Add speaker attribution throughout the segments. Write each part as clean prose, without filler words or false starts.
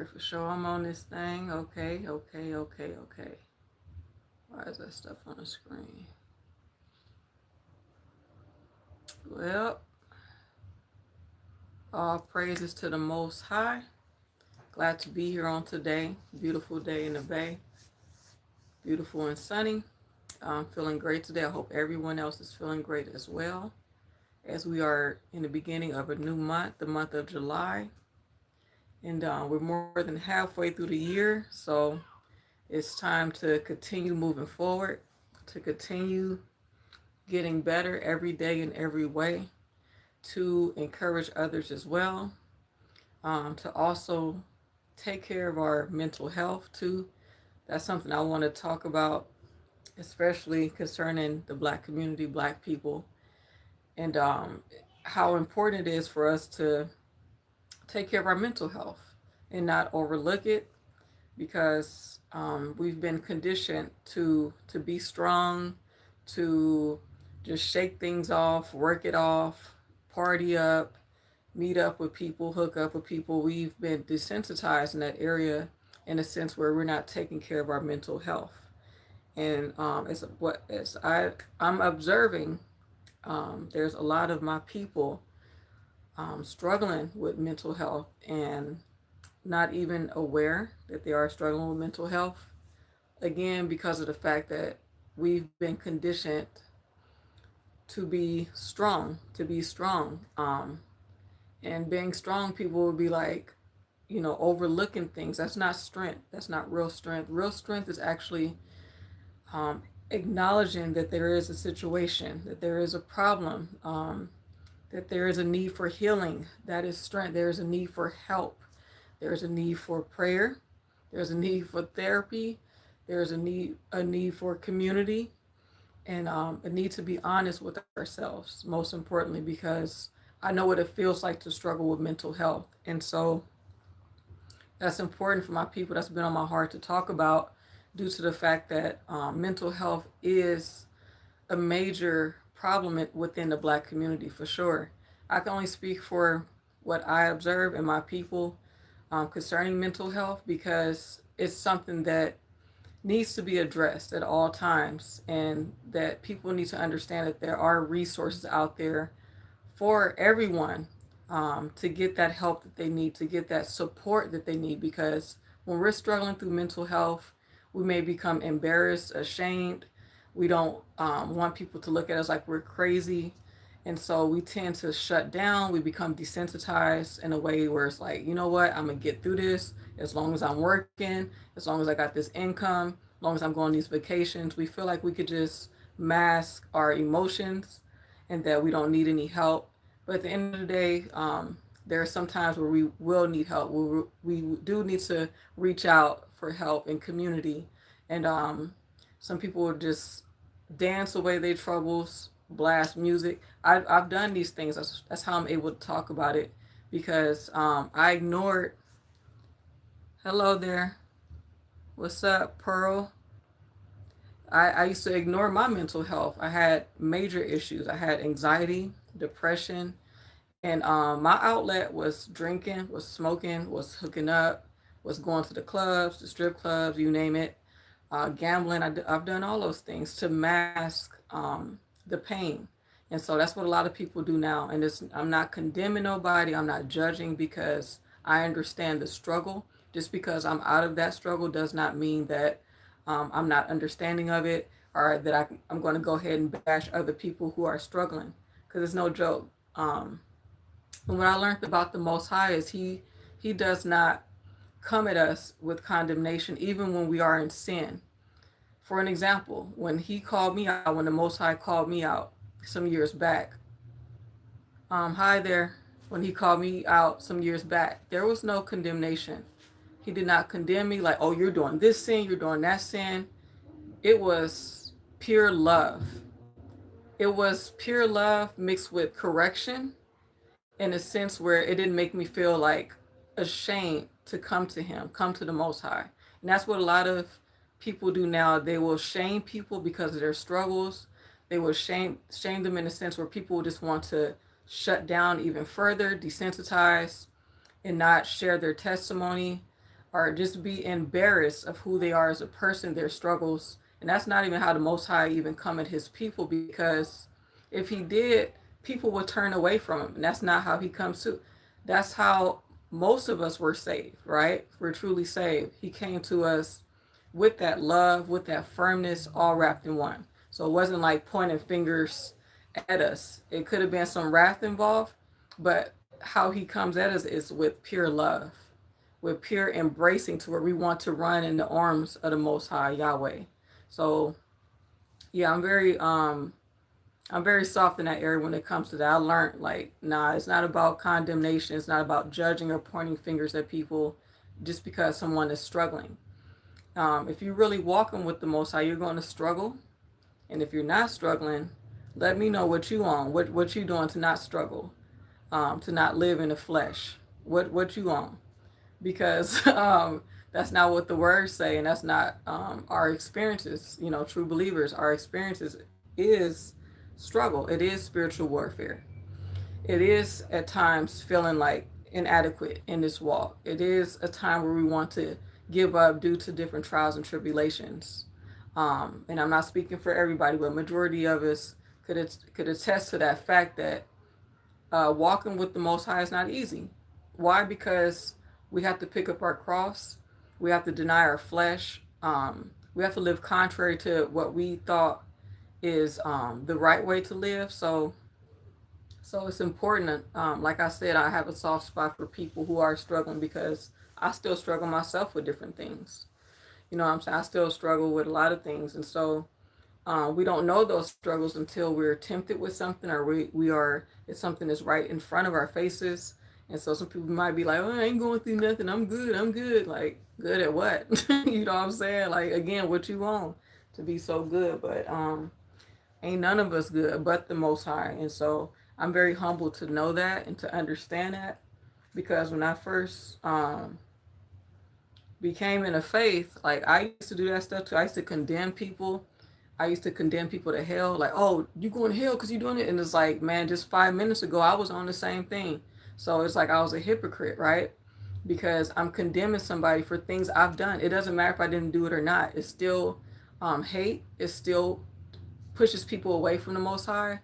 Speaker 1: right, for sure. I'm on this thing. Okay. Why is that stuff on the screen? Well, all praises to the Most High. Glad to be here on today. Beautiful day in the Bay. Beautiful and sunny. I'm feeling great today. I hope everyone else is feeling great as well. As we are in the beginning of a new month, the month of July. And we're more than halfway through the year. So it's time to continue moving forward, to continue getting better every day in every way, to encourage others as well, to also take care of our mental health too. That's something I want to talk about, especially concerning the Black community, Black people, and how important it is for us to take care of our mental health and not overlook it, because we've been conditioned to be strong, to just shake things off, work it off, party up, meet up with people, hook up with people. We've been desensitized in that area, in a sense where we're not taking care of our mental health. And I'm observing, there's a lot of my people struggling with mental health and not even aware that they are struggling with mental health. Again, because of the fact that we've been conditioned to be strong. And being strong, people will be like, overlooking things. That's not strength. That's not real strength. Real strength is actually acknowledging that there is a situation, that there is a problem, that there is a need for healing. That is strength. There is a need for help. There's a need for prayer. There's a need for therapy. There's a need for community, and a need to be honest with ourselves, most importantly, because I know what it feels like to struggle with mental health. And so that's important for my people. That's been on my heart to talk about, due to the fact that mental health is a major problem within the Black community, for sure. I can only speak for what I observe in my people concerning mental health, because it's something that needs to be addressed at all times, and that people need to understand that there are resources out there for everyone, to get that help that they need, to get that support that they need. Because when we're struggling through mental health, we may become embarrassed, ashamed. We don't want people to look at us like we're crazy. And so we tend to shut down. We become desensitized in a way where it's like, you know what, I'm going to get through this as long as I'm working, as long as I got this income, as long as I'm going on these vacations. We feel like we could just mask our emotions and that we don't need any help. But at the end of the day, there are some times where we will need help. We do need to reach out for help in community. And some people will just dance away their troubles, blast music. I've done these things. That's how I'm able to talk about it, because I ignored. Hello there. What's up, Pearl? I used to ignore my mental health. I had major issues. I had anxiety, depression, and my outlet was drinking, was smoking, was hooking up, was going to the clubs, the strip clubs, you name it, gambling. I've done all those things to mask the pain. And so that's what a lot of people do now. And I'm not condemning nobody. I'm not judging, because I understand the struggle. Just because I'm out of that struggle does not mean that I'm not understanding of it, or that I'm going to go ahead and bash other people who are struggling, because it's no joke. And what I learned about the Most High is he does not come at us with condemnation, even when we are in sin. For an example, when he called me out, when the Most High called me out some years back, hi there, when he called me out some years back, there was no condemnation. He did not condemn me like, oh, you're doing this sin, you're doing that sin. It was pure love. It was pure love mixed with correction, in a sense where it didn't make me feel like ashamed to come to him, come to the Most High. And that's what a lot of people do now. They will shame people because of their struggles. They will shame them in a sense where people just want to shut down even further, desensitize, and not share their testimony. or just be embarrassed of who they are as a person, their struggles. And that's not even how the Most High even come at his people, because if he did, people would turn away from him. And that's not how he comes to. That's how most of us were saved, right? We're truly saved. He came to us with that love, with that firmness, all wrapped in one. So it wasn't like pointing fingers at us. It could have been some wrath involved, but how he comes at us is with pure love, with pure embracing, to where we want to run in the arms of the Most High Yahweh. So yeah, I'm very soft in that area when it comes to that. I learned, like, nah, it's not about condemnation. It's not about judging or pointing fingers at people just because someone is struggling. If you're really walking with the Most High, you're going to struggle. And if you're not struggling, let me know what you on, what you doing to not struggle, to not live in the flesh. What you on? Because that's not what the words say, and that's not our experiences. You know, true believers, our experiences is struggle. It is spiritual warfare. It is at times feeling like inadequate in this walk. It is a time where we want to give up due to different trials and tribulations. And I'm not speaking for everybody, but majority of us could attest to that fact that walking with the Most High is not easy. Why? Because we have to pick up our cross. We have to deny our flesh. We have to live contrary to what we thought is the right way to live. So it's important. Like I said, I have a soft spot for people who are struggling, because I still struggle myself with different things. You know what I'm saying? I still struggle with a lot of things. And so we don't know those struggles until we're tempted with something, or it's something that's right in front of our faces. And so some people might be like, oh, I ain't going through nothing. I'm good. I'm good. Like, good at what? You know what I'm saying? Like, again, what you want to be so good. But ain't none of us good but the Most High. And so I'm very humbled to know that and to understand that, because when I first became in the faith, like, I used to do that stuff too. I used to condemn people. I used to condemn people to hell, like, oh, you going to hell because you doing it. And it's like, man, just 5 minutes ago, I was on the same thing. So it's like I was a hypocrite, right? Because I'm condemning somebody for things I've done. It doesn't matter if I didn't do it or not. It's still hate. It still pushes people away from the Most High,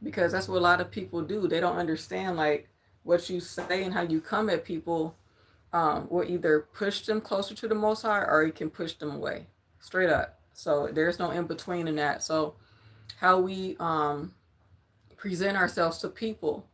Speaker 1: because that's what a lot of people do. They don't understand, like, what you say and how you come at people will either push them closer to the Most High, or it can push them away, straight up. So there's no in between in that. So how we present ourselves to people,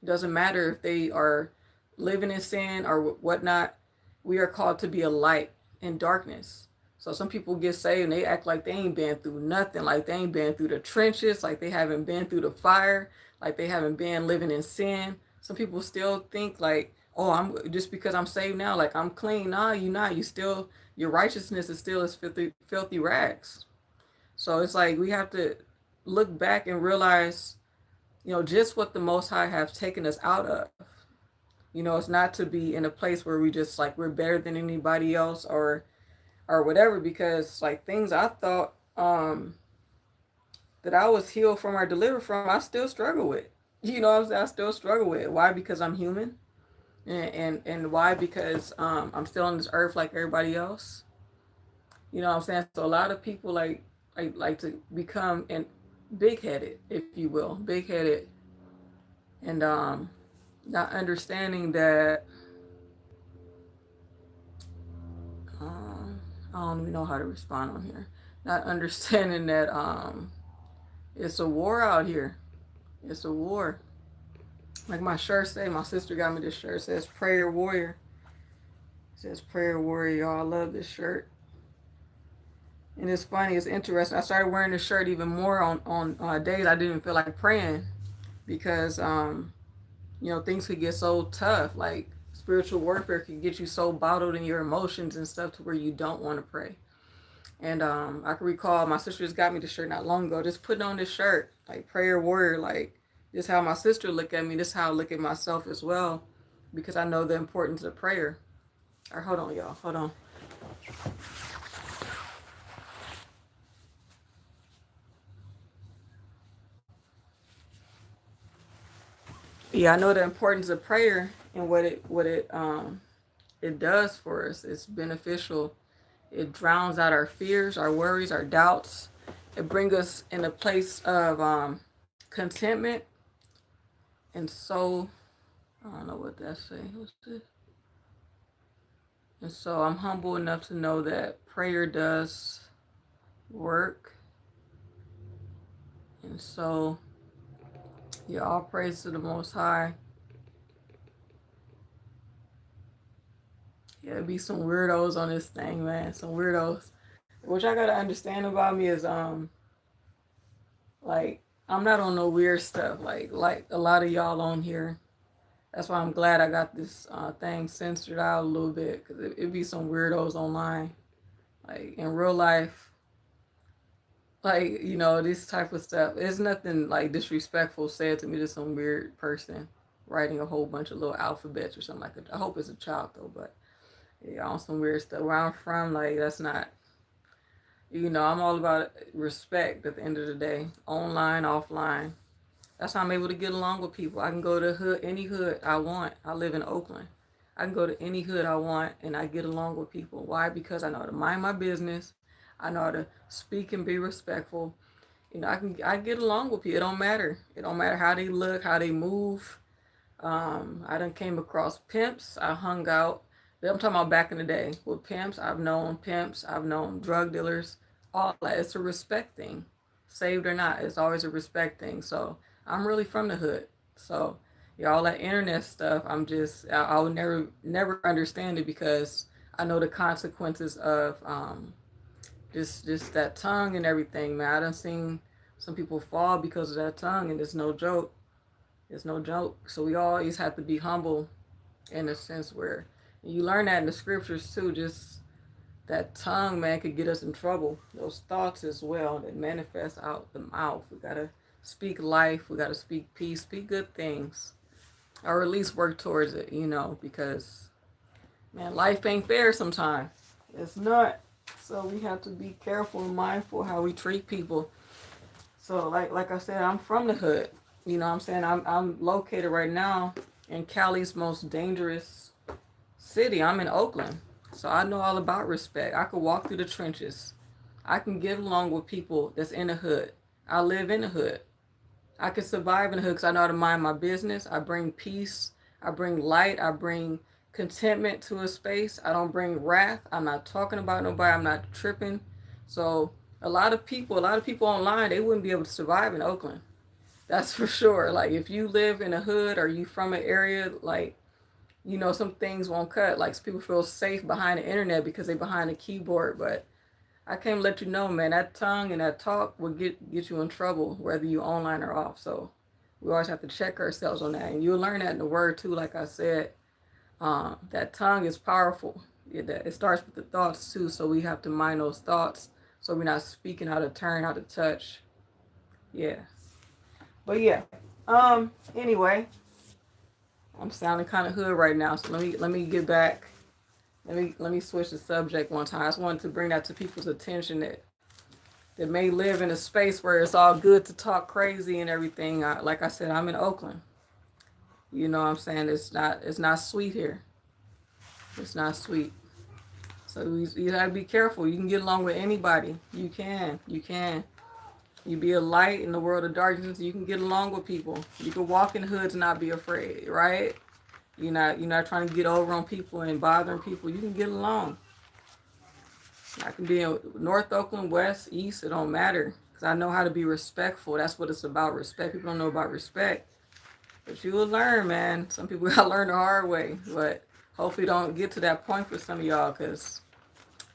Speaker 1: doesn't matter if they are living in sin or whatnot. We are called to be a light in darkness. So some people get saved and they act like they ain't been through nothing, like they ain't been through the trenches, like they haven't been through the fire, like they haven't been living in sin. Some people still think like, oh, I'm just because I'm saved now, like I'm clean. Nah, you not. You still, your righteousness is still as filthy rags. So it's like we have to look back and realize, just what the Most High have taken us out of. It's not to be in a place where we just like we're better than anybody else, or whatever, because like things I thought that I was healed from or delivered from, I still struggle with. You know what I'm saying? I still struggle with it. Why? Because I'm human. And why? Because I'm still on this earth like everybody else. You know what I'm saying? So a lot of people like to become big headed, if you will, big headed, and not understanding that I don't even know how to respond on here. Not understanding that it's a war out here. It's a war. Like my shirt say, my sister got me this shirt. It says Prayer Warrior. It says Prayer Warrior, y'all. I love this shirt. And it's funny, it's interesting. I started wearing this shirt even more on days I didn't feel like praying, because things could get so tough. Like spiritual warfare could get you so bottled in your emotions and stuff to where you don't want to pray. And I can recall my sister just got me this shirt not long ago. Just putting on this shirt, like Prayer Warrior, like this is how my sister look at me. This is how I look at myself as well, because I know the importance of prayer. All right, hold on, y'all. Hold on. Yeah, I know the importance of prayer and what it it does for us. It's beneficial. It drowns out our fears, our worries, our doubts. It brings us in a place of contentment. And so, I don't know what that's saying. What's this? And so I'm humble enough to know that prayer does work. And so, yeah, all praise to the Most High. Yeah, there be some weirdos on this thing, man. Some weirdos. What y'all gotta understand about me is like I'm not on no weird stuff like a lot of y'all on here. That's why I'm glad I got this thing censored out a little bit, because it be some weirdos online. Like in real life, like, this type of stuff. It's nothing like disrespectful said to me to some weird person writing a whole bunch of little alphabets or something like that. I hope it's a child though, but yeah, on some weird stuff. Where I'm from, like, that's not, I'm all about respect at the end of the day, online, offline. That's how I'm able to get along with people. I can go to any hood I want. I live in Oakland. I can go to any hood I want and I get along with people. Why? Because I know how to mind my business. I know how to speak and be respectful. I get along with people. It don't matter. It don't matter how they look, how they move. I done came across pimps. I hung out. I'm talking about back in the day with pimps. I've known pimps. I've known drug dealers. All that. It's a respect thing. Saved or not, it's always a respect thing. So I'm really from the hood. So yeah, all that internet stuff, I would never understand it, because I know the consequences of just that tongue and everything, man. I done seen some people fall because of that tongue, and it's no joke. It's no joke. So we always have to be humble in a sense where you learn that in the scriptures too. Just that tongue, man, could get us in trouble. Those thoughts as well that manifest out the mouth. We gotta speak life. We gotta speak peace. Speak good things, or at least work towards it. Because man, life ain't fair sometimes. It's not. So we have to be careful and mindful how we treat people. So like I said, I'm from the hood. You know what I'm saying? I'm located right now in Cali's most dangerous city. I'm in Oakland. So I know all about respect. I could walk through the trenches. I can get along with people that's in the hood. I live in the hood. I can survive in the hood because I know how to mind my business. I bring peace. I bring light. I bring contentment to a space. I don't bring wrath. I'm not talking about nobody. I'm not tripping. So a lot of people online, they wouldn't be able to survive in Oakland. That's for sure. Like if you live in a hood or you from an area, like, some things won't cut. Like people feel safe behind the internet because they behind a keyboard. But I can't let you know, man, that tongue and that talk will get you in trouble, whether you online or off. So we always have to check ourselves on that. And you'll learn that in the word too, like I said. That tongue is powerful. It starts with the thoughts too. So we have to mind those thoughts. So we're not speaking how to turn, how to touch. Yeah. But yeah. Anyway, I'm sounding kind of hood right now, so let me get back. Let me switch the subject one time. I just wanted to bring that to people's attention that may live in a space where it's all good to talk crazy and everything. Like I said, I'm in Oakland. You know what I'm saying? It's not sweet here. It's not sweet. So you gotta be careful. You can get along with anybody. You can. You be a light in the world of darkness. You can get along with people. You can walk in hoods and not be afraid, right? You're not trying to get over on people and bothering people. You can get along. I can be in North Oakland, West, East. It don't matter, because I know how to be respectful. That's what it's about. Respect. People don't know about respect, but you will learn, man. Some people gotta learn the hard way, but hopefully don't get to that point for some of y'all, because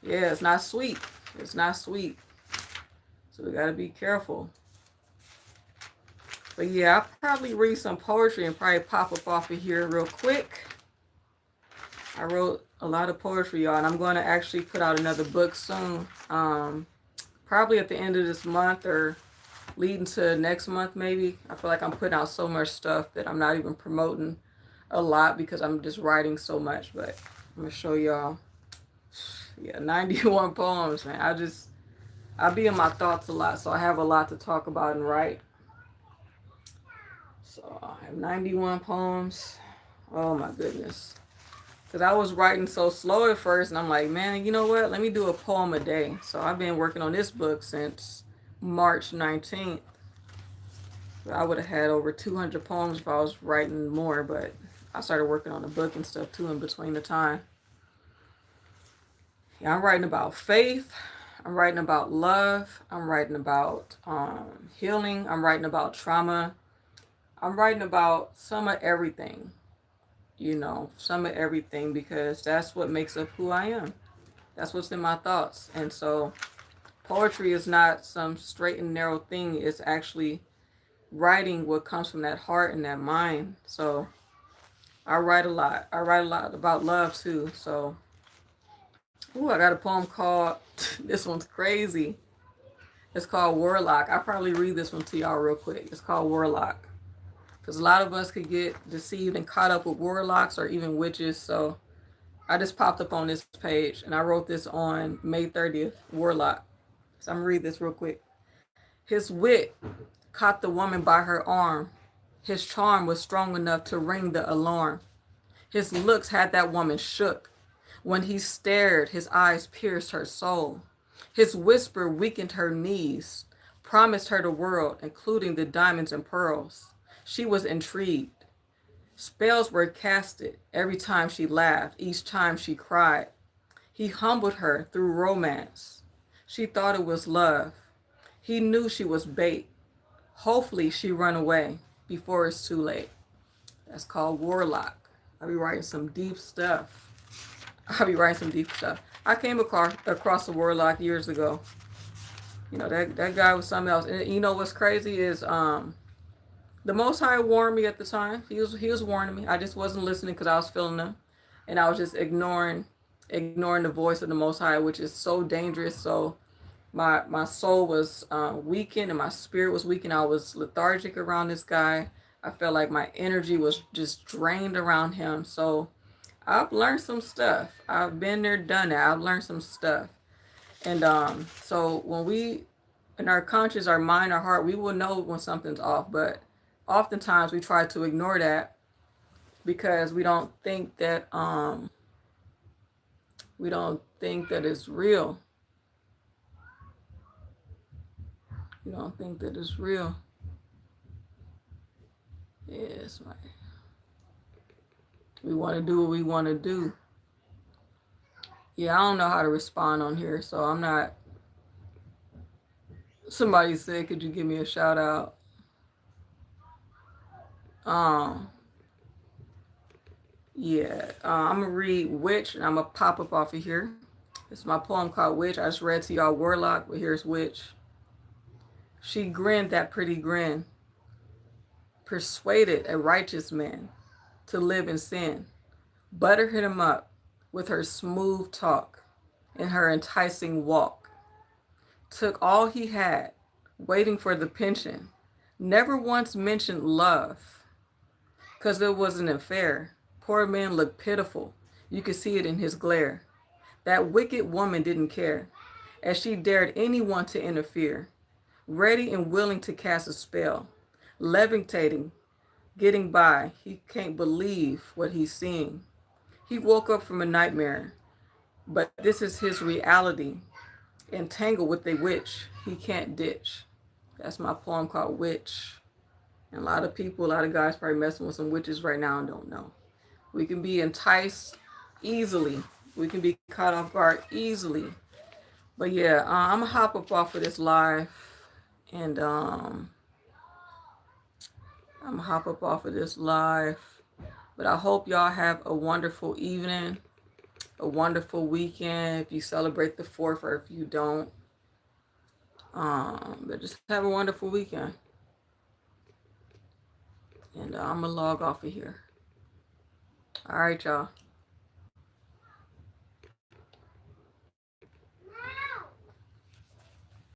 Speaker 1: yeah, it's not sweet. It's not sweet. So we gotta be careful. But yeah, I'll probably read some poetry and probably pop up off of here real quick. I wrote a lot of poetry, y'all, and I'm going to actually put out another book soon. Probably at the end of this month or leading to next month, maybe. I feel like I'm putting out so much stuff that I'm not even promoting a lot because I'm just writing so much. But I'm going to show y'all. Yeah, 91 poems, man. I be in my thoughts a lot, so I have a lot to talk about and write. So I have 91 poems. Oh my goodness. Because I was writing so slow at first, and I'm like, man, you know what? Let me do a poem a day. So I've been working on this book since March 19th. I would have had over 200 poems if I was writing more, but I started working on the book and stuff too in between the time. Yeah, I'm writing about faith. I'm writing about love. I'm writing about healing. I'm writing about trauma. I'm writing about some of everything, some of everything, because that's what makes up who I am. That's what's in my thoughts. And so poetry is not some straight and narrow thing. It's actually writing what comes from that heart and that mind. So I write a lot. I write a lot about love too. So, I got a poem called, this one's crazy. It's called Warlock. I'll probably read this one to y'all real quick. It's called Warlock. Because a lot of us could get deceived and caught up with warlocks or even witches. So I just popped up on this page and I wrote this on May 30th, Warlock. So I'm going to read this real quick. His wit caught the woman by her arm. His charm was strong enough to ring the alarm. His looks had that woman shook. When he stared, his eyes pierced her soul. His whisper weakened her knees, promised her the world, including the diamonds and pearls. She was intrigued. Spells were casted every time she laughed, each time she cried. He humbled her through romance. She thought it was love. He knew she was bait. Hopefully she run away before it's too late. That's called Warlock. I'll be writing some deep stuff. I came across a Warlock years ago. That guy was something else. And you know what's crazy is the Most High warned me at the time. He was warning me. I just wasn't listening because I was feeling them, and I was just ignoring the voice of the Most High, which is so dangerous. So my soul was weakened and my spirit was weakened. I was lethargic around this guy. I felt like my energy was just drained around him. So I've learned some stuff. I've been there, done that. I've learned some stuff. And so when we, in our conscious, our mind, our heart, we will know when something's off. But oftentimes we try to ignore that because we don't think that it's real. We don't think that it's real. Yes, right. We want to do what we want to do. Yeah, I don't know how to respond on here, so I'm not. Somebody said, could you give me a shout out? Yeah, I'm going to read Witch, and I'm going to pop up off of here. It's my poem called Witch. I just read to y'all Warlock, but here's Witch. She grinned that pretty grin, persuaded a righteous man to live in sin. Butter hit him up with her smooth talk and her enticing walk. Took all he had, waiting for the pension. Never once mentioned love, 'cause it was an affair. Poor man looked pitiful. You could see it in his glare. That wicked woman didn't care, as she dared anyone to interfere. Ready and willing to cast a spell, levitating, getting by. He can't believe what he's seeing. He woke up from a nightmare, but this is his reality. Entangled with a witch he can't ditch. That's my poem called Witch. And a lot of guys probably messing with some witches right now and don't know. We can be enticed easily. We can be caught off guard easily. But yeah, I'm going to hop up off of this live. And But I hope y'all have a wonderful evening, a wonderful weekend if you celebrate the 4th or if you don't. But just have a wonderful weekend. And I'm going to log off of here. All right, y'all.